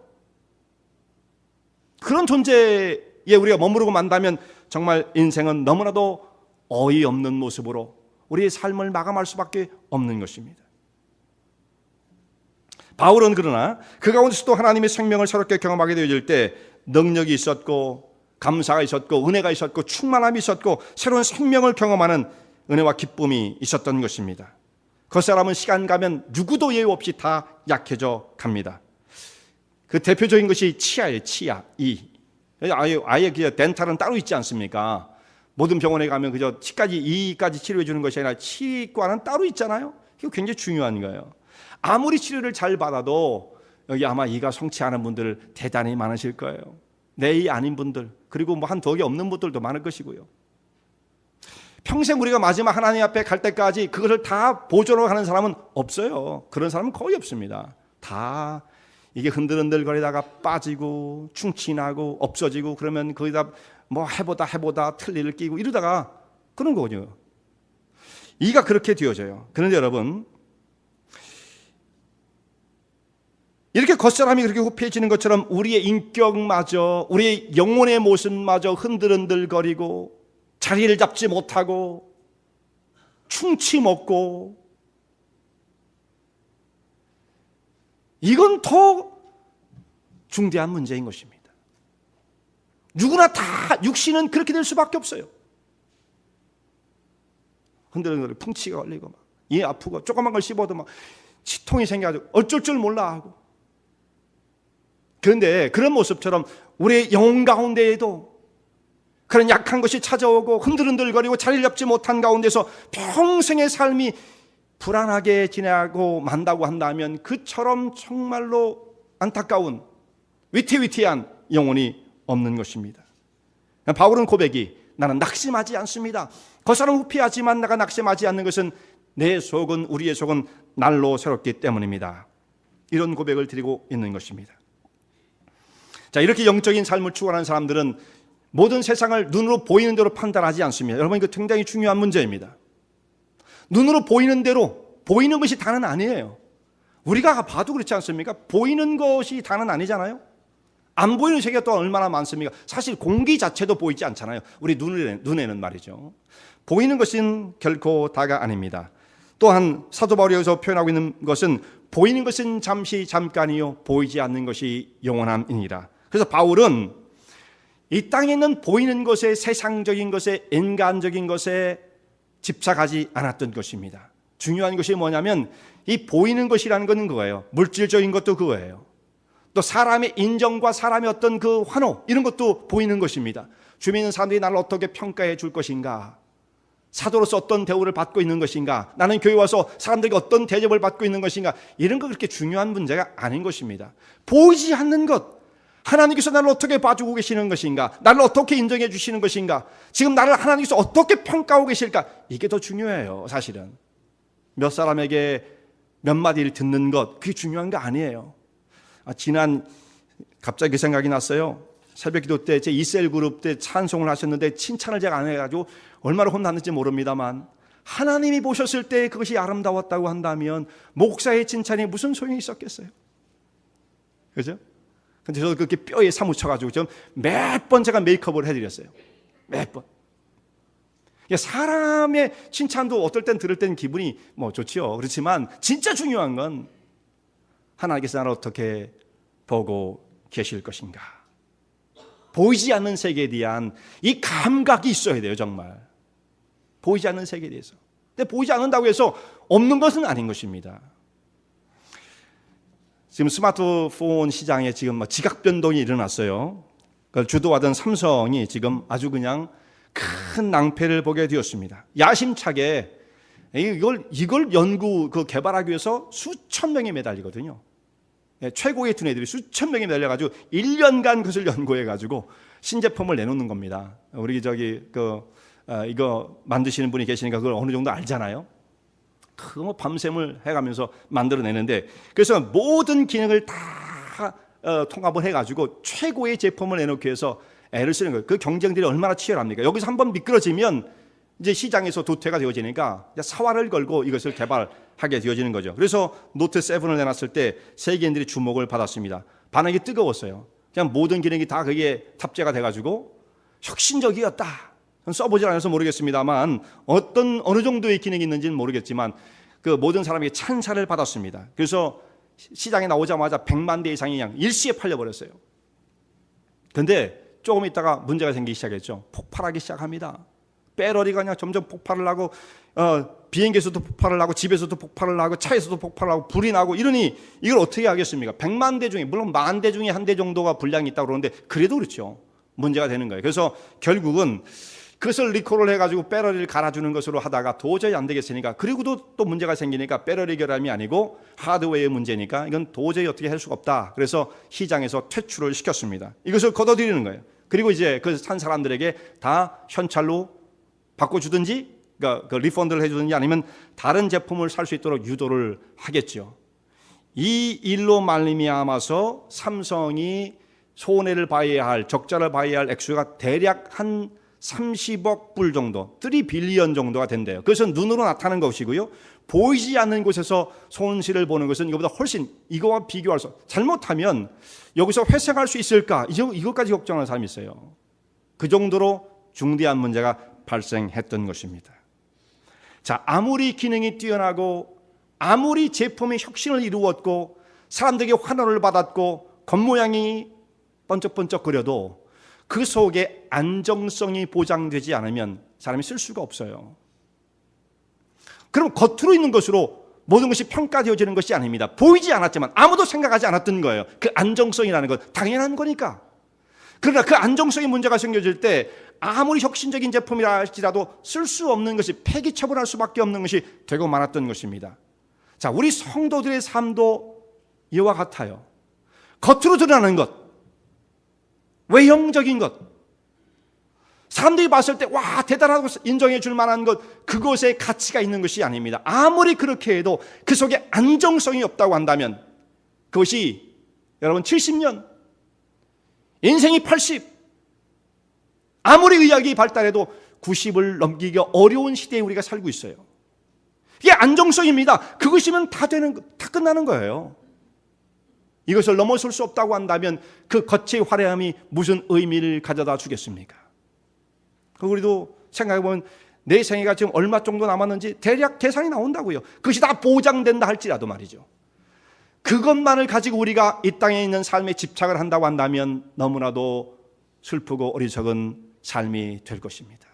그런 존재에 우리가 머무르고 만다면 정말 인생은 너무나도 어이없는 모습으로 우리의 삶을 마감할 수밖에 없는 것입니다. 바울은 그러나 그 가운데서도 하나님의 생명을 새롭게 경험하게 되어질 때 능력이 있었고 감사가 있었고 은혜가 있었고 충만함이 있었고 새로운 생명을 경험하는 은혜와 기쁨이 있었던 것입니다. 그 사람은 시간 가면 누구도 예외 없이 다 약해져 갑니다. 그 대표적인 것이 치아예요. 치아, 이. 아예 그냥 덴탈은 따로 있지 않습니까? 모든 병원에 가면 그저 치까지 이까지 치료해 주는 것이 아니라 치과는 따로 있잖아요. 이거 굉장히 중요한 거예요. 아무리 치료를 잘 받아도 여기 아마 이가 성취하는 분들 대단히 많으실 거예요. 내 이 아닌 분들, 그리고 뭐 한 덕이 없는 분들도 많을 것이고요. 평생 우리가 마지막 하나님 앞에 갈 때까지 그것을 다 보존하고 하는 사람은 없어요. 그런 사람은 거의 없습니다. 다 이게 흔들흔들거리다가 빠지고 충치나고 없어지고 그러면 거기다 뭐 해보다 틀니를 끼고 이러다가 그런 거거든요. 이가 그렇게 되어져요. 그런데 여러분, 이렇게 겉사람이 그렇게 후패해지는 것처럼 우리의 인격마저, 우리의 영혼의 모습마저 흔들흔들거리고 자리를 잡지 못하고 충치 먹고, 이건 더 중대한 문제인 것입니다. 누구나 다 육신은 그렇게 될 수밖에 없어요. 흔들흔들 풍치가 걸리고 막 이 아프고 조그만 걸 씹어도 막 치통이 생겨가지고 어쩔 줄 몰라 하고. 그런데 그런 모습처럼 우리의 영혼 가운데에도 그런 약한 것이 찾아오고 흔들흔들거리고 자리를 잡지 못한 가운데서 평생의 삶이 불안하게 지나고 만다고 한다면 그처럼 정말로 안타까운 위태위태한 영혼이 없는 것입니다. 바울은 고백이 나는 낙심하지 않습니다. 겉사람 후피하지만 내가 낙심하지 않는 것은 내 속은, 우리의 속은 날로 새롭기 때문입니다. 이런 고백을 드리고 있는 것입니다. 자, 이렇게 영적인 삶을 추구하는 사람들은 모든 세상을 눈으로 보이는 대로 판단하지 않습니다. 여러분, 이거 굉장히 중요한 문제입니다. 눈으로 보이는 대로, 보이는 것이 다는 아니에요. 우리가 봐도 그렇지 않습니까? 보이는 것이 다는 아니잖아요. 안 보이는 세계가 또 얼마나 많습니까? 사실 공기 자체도 보이지 않잖아요. 우리 눈에는 말이죠. 보이는 것은 결코 다가 아닙니다. 또한 사도 바울이 여기서 표현하고 있는 것은 보이는 것은 잠시 잠깐이요 보이지 않는 것이 영원함이니라. 그래서 바울은 이 땅에 있는 보이는 것에, 세상적인 것에, 인간적인 것에 집착하지 않았던 것입니다. 중요한 것이 뭐냐면 이 보이는 것이라는 것은 그거예요. 물질적인 것도 그거예요. 또 사람의 인정과 사람의 어떤 그 환호, 이런 것도 보이는 것입니다. 주변에 있는 사람들이 나를 어떻게 평가해 줄 것인가, 사도로서 어떤 대우를 받고 있는 것인가, 나는 교회 와서 사람들에게 어떤 대접을 받고 있는 것인가, 이런 거 그렇게 중요한 문제가 아닌 것입니다. 보이지 않는 것, 하나님께서 나를 어떻게 봐주고 계시는 것인가, 나를 어떻게 인정해 주시는 것인가, 지금 나를 하나님께서 어떻게 평가하고 계실까, 이게 더 중요해요. 사실은 몇 사람에게 몇 마디를 듣는 것, 그게 중요한 거 아니에요. 갑자기 그 생각이 났어요. 새벽기도 때 제 이셀 그룹 때 찬송을 하셨는데 칭찬을 제가 안 해가지고 얼마나 혼났는지 모릅니다만, 하나님이 보셨을 때 그것이 아름다웠다고 한다면 목사의 칭찬이 무슨 소용이 있었겠어요? 그죠? 근데 저도 그렇게 뼈에 사무쳐가지고 좀 몇 번 제가 메이크업을 해드렸어요. 몇 번. 사람의 칭찬도 어떨 땐 들을 땐 기분이 뭐 좋지요. 그렇지만 진짜 중요한 건 하나님께서 나를 어떻게 보고 계실 것인가. 보이지 않는 세계에 대한 이 감각이 있어야 돼요. 정말 보이지 않는 세계에 대해서. 근데 보이지 않는다고 해서 없는 것은 아닌 것입니다. 지금 스마트폰 시장에 지금 지각 변동이 일어났어요. 그걸 주도하던 삼성이 지금 아주 그냥 큰 낭패를 보게 되었습니다. 야심차게 이걸 개발하기 위해서 수천 명이 매달리거든요. 최고의 두뇌들이 수천 명이 매달려가지고 1년간 그것을 연구해가지고 신제품을 내놓는 겁니다. 우리 이거 만드시는 분이 계시니까 그걸 어느 정도 알잖아요. 그 밤샘을 해가면서 만들어내는데, 그래서 모든 기능을 다 통합을 해가지고 최고의 제품을 내놓기 위해서 애를 쓰는 거예요. 그 경쟁들이 얼마나 치열합니까? 여기서 한번 미끄러지면 이제 시장에서 도태가 되어지니까 사활을 걸고 이것을 개발하게 되어지는 거죠. 그래서 노트 7을 내놨을 때 세계인들이 주목을 받았습니다. 반응이 뜨거웠어요. 그냥 모든 기능이 다 거기에 탑재가 돼가지고 혁신적이었다. 써보질 않아서 모르겠습니다만 어느 정도의 기능이 있는지는 모르겠지만 그 모든 사람에게 찬사를 받았습니다. 그래서 시장에 나오자마자 100만 대 이상이 그냥 일시에 팔려버렸어요. 그런데 조금 있다가 문제가 생기기 시작했죠. 폭발하기 시작합니다. 배터리가 그냥 점점 폭발을 하고 비행기에서도 폭발을 하고 집에서도 폭발을 하고 차에서도 폭발을 하고 불이 나고 이러니 이걸 어떻게 하겠습니까? 100만 대 중에 물론 10,000대 중에 한 대 정도가 불량이 있다고 그러는데 그래도 그렇죠. 문제가 되는 거예요. 그래서 결국은 그것을 리콜을 해가지고 배터리를 갈아주는 것으로 하다가 도저히 안 되겠으니까 그리고도 또 문제가 생기니까 배터리 결함이 아니고 하드웨어의 문제니까 이건 도저히 어떻게 할 수가 없다. 그래서 시장에서 퇴출을 시켰습니다. 이것을 걷어들이는 거예요. 그리고 이제 그 산 사람들에게 다 현찰로 바꿔주든지 그러니까 그 리펀드를 해주든지 아니면 다른 제품을 살 수 있도록 유도를 하겠죠. 이 일로 말미암아서 삼성이 손해를 봐야 할 적자를 봐야 할 액수가 대략 한 30억 불 정도, 3 빌리언 정도가 된대요. 그것은 눈으로 나타나는 것이고요. 보이지 않는 곳에서 손실을 보는 것은 이거보다 훨씬 이거와 비교할 수 잘못하면 여기서 회생할 수 있을까? 이것까지 걱정하는 사람이 있어요. 그 정도로 중대한 문제가 발생했던 것입니다. 자, 아무리 기능이 뛰어나고 아무리 제품의 혁신을 이루었고 사람들에게 환호를 받았고 겉모양이 번쩍번쩍거려도 그 속에 안정성이 보장되지 않으면 사람이 쓸 수가 없어요. 그럼 겉으로 있는 것으로 모든 것이 평가되어지는 것이 아닙니다. 보이지 않았지만 아무도 생각하지 않았던 거예요. 그 안정성이라는 건 당연한 거니까. 그러나 그 안정성이 문제가 생겨질 때 아무리 혁신적인 제품이라 할지라도 쓸 수 없는 것이 폐기 처분할 수밖에 없는 것이 되고 말았던 것입니다. 자, 우리 성도들의 삶도 이와 같아요. 겉으로 드러나는 것, 외형적인 것, 사람들이 봤을 때 와 대단하고 인정해 줄 만한 것, 그것에 가치가 있는 것이 아닙니다. 아무리 그렇게 해도 그 속에 안정성이 없다고 한다면 그것이 여러분 70년, 인생이 80, 아무리 의학이 발달해도 90을 넘기기 어려운 시대에 우리가 살고 있어요. 이게 안정성입니다. 그것이면 다 끝나는 거예요. 이것을 넘어설 수 없다고 한다면 그 겉의 화려함이 무슨 의미를 가져다 주겠습니까? 우리도 생각해보면 내 생애가 지금 얼마 정도 남았는지 대략 계산이 나온다고요. 그것이 다 보장된다 할지라도 말이죠. 그것만을 가지고 우리가 이 땅에 있는 삶에 집착을 한다고 한다면 너무나도 슬프고 어리석은 삶이 될 것입니다.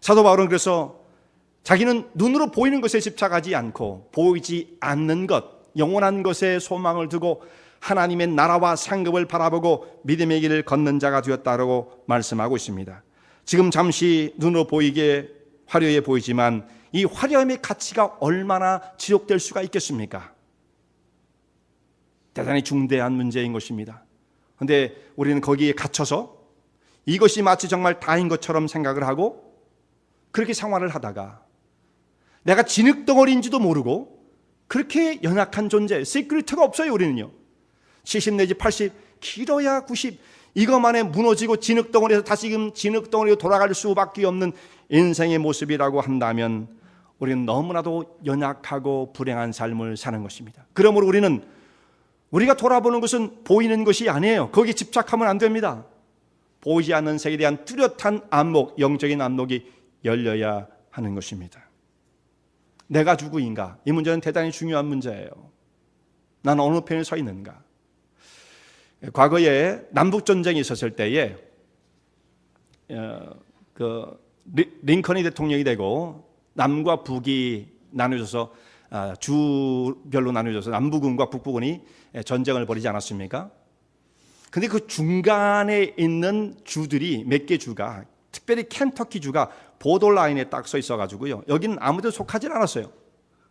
사도 바울은 그래서 자기는 눈으로 보이는 것에 집착하지 않고 보이지 않는 것, 영원한 것에 소망을 두고 하나님의 나라와 상급을 바라보고 믿음의 길을 걷는 자가 되었다고 말씀하고 있습니다. 지금 잠시 눈으로 보이게 화려해 보이지만 이 화려함의 가치가 얼마나 지속될 수가 있겠습니까? 대단히 중대한 문제인 것입니다. 그런데 우리는 거기에 갇혀서 이것이 마치 정말 다인 것처럼 생각을 하고 그렇게 생활을 하다가 내가 진흙덩어리인지도 모르고 그렇게 연약한 존재, 시크릿가 없어요. 우리는요 70 내지 80, 길어야 90, 이것만에 무너지고 진흙덩어리에서 다시금 진흙덩어리로 돌아갈 수밖에 없는 인생의 모습이라고 한다면 우리는 너무나도 연약하고 불행한 삶을 사는 것입니다. 그러므로 우리는 우리가 돌아보는 것은 보이는 것이 아니에요. 거기에 집착하면 안 됩니다. 보이지 않는 세계에 대한 뚜렷한 안목, 영적인 안목이 열려야 하는 것입니다. 내가 누구인가? 이 문제는 대단히 중요한 문제예요. 나는 어느 편에 서 있는가? 과거에 남북전쟁이 있었을 때에 링컨이 대통령이 되고 남과 북이 나눠져서 주별로 나눠져서 남부군과 북부군이 전쟁을 벌이지 않았습니까? 근데 그 중간에 있는 주들이 몇 개 주가 특별히 켄터키 주가 보더라인에 딱 서 있어가지고요. 여기는 아무데도 속하지 않았어요.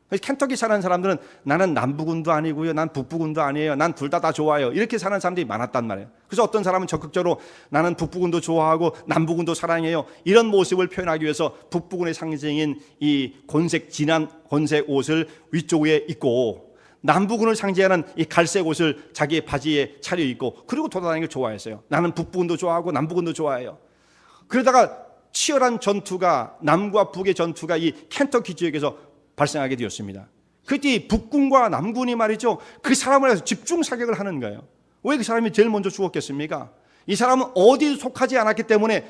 그래서 켄터키 사는 사람들은 나는 남부군도 아니고요, 난 북부군도 아니에요, 난 둘 다 좋아요, 이렇게 사는 사람들이 많았단 말이에요. 그래서 어떤 사람은 적극적으로 나는 북부군도 좋아하고 남부군도 사랑해요, 이런 모습을 표현하기 위해서 북부군의 상징인 이 진한 곤색 옷을 위쪽에 입고 남부군을 상징하는 이 갈색 옷을 자기의 바지에 차려입고 그리고 돌아다니는 걸 좋아했어요. 나는 북부군도 좋아하고 남부군도 좋아해요. 그러다가 치열한 전투가 남과 북의 전투가 이 켄터키 지역에서 발생하게 되었습니다. 그때 북군과 남군이 말이죠, 그 사람을 해서 집중 사격을 하는 거예요. 왜 그 사람이 제일 먼저 죽었겠습니까? 이 사람은 어디에 속하지 않았기 때문에,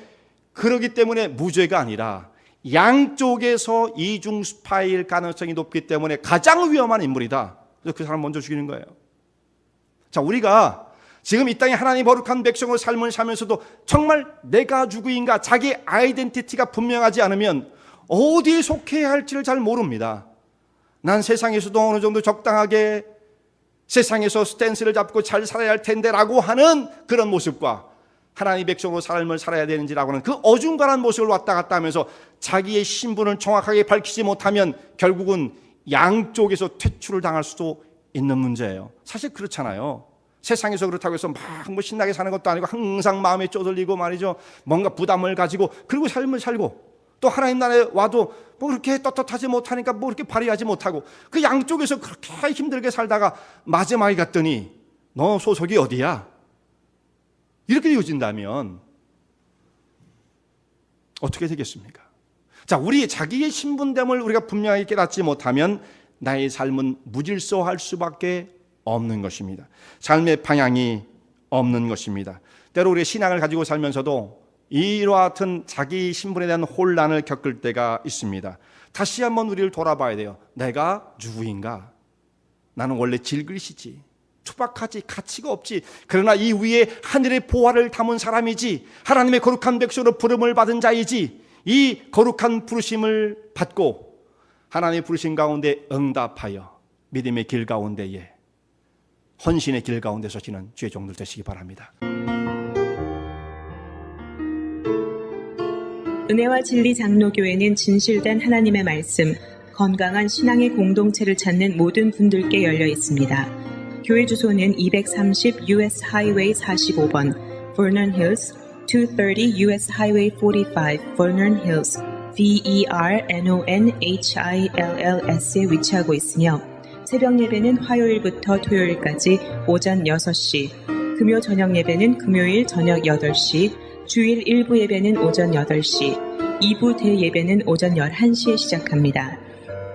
그러기 때문에 무죄가 아니라 양쪽에서 이중 스파이일 가능성이 높기 때문에 가장 위험한 인물이다. 그래서 그 사람 먼저 죽이는 거예요. 자, 우리가 지금 이 땅에 하나님 거룩한 백성으로 삶을 살면서도 정말 내가 누구인가, 자기 아이덴티티가 분명하지 않으면 어디에 속해야 할지를 잘 모릅니다. 난 세상에서도 어느 정도 적당하게 세상에서 스탠스를 잡고 잘 살아야 할 텐데 라고 하는 그런 모습과 하나님 백성으로 삶을 살아야 되는지라고 하는 그 어중간한 모습을 왔다 갔다 하면서 자기의 신분을 정확하게 밝히지 못하면 결국은 양쪽에서 퇴출을 당할 수도 있는 문제예요. 사실 그렇잖아요. 세상에서 그렇다고 해서 막 뭐 신나게 사는 것도 아니고 항상 마음에 쪼들리고 말이죠, 뭔가 부담을 가지고 그리고 삶을 살고, 또 하나님 나라에 와도 뭐 그렇게 떳떳하지 못하니까 뭐 그렇게 발휘하지 못하고, 그 양쪽에서 그렇게 힘들게 살다가 마지막에 갔더니 너 소속이 어디야? 이렇게 이어진다면 어떻게 되겠습니까? 자, 우리 자기의 신분됨을 우리가 분명하게 깨닫지 못하면 나의 삶은 무질서할 수밖에 없는 것입니다. 삶의 방향이 없는 것입니다. 때로 우리의 신앙을 가지고 살면서도 이와 같은 자기 신분에 대한 혼란을 겪을 때가 있습니다. 다시 한번 우리를 돌아봐야 돼요. 내가 누구인가? 나는 원래 질그릇이지, 투박하지, 가치가 없지. 그러나 이 위에 하늘의 보화를 담은 사람이지, 하나님의 거룩한 백성으로 부름을 받은 자이지. 이 거룩한 부르심을 받고 하나님의 부르심 가운데 응답하여 믿음의 길 가운데에, 헌신의 길 가운데 서시는 주의 종들 되시기 바랍니다. 은혜와 진리 장로교회는 진실된 하나님의 말씀, 건강한 신앙의 공동체를 찾는 모든 분들께 열려 있습니다. 교회 주소는 230 US Highway 45번, Vernon Hills, 230 US Highway 45, Vernon Hills, VERNONHILLS에 위치하고 있으며, 새벽 예배는 화요일부터 토요일까지 오전 6시, 금요 저녁 예배는 금요일 저녁 8시, 주일 1부 예배는 오전 8시, 2부 대예배는 오전 11시에 시작합니다.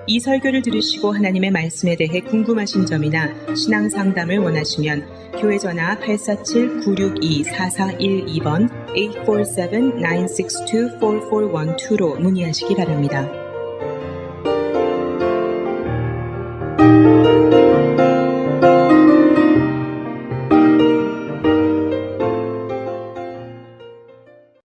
이 설교를 들으시고 하나님의 말씀에 대해 궁금하신 점이나 신앙 상담을 원하시면 교회 전화 847-962-4412번 847-962-4412로 문의하시기 바랍니다.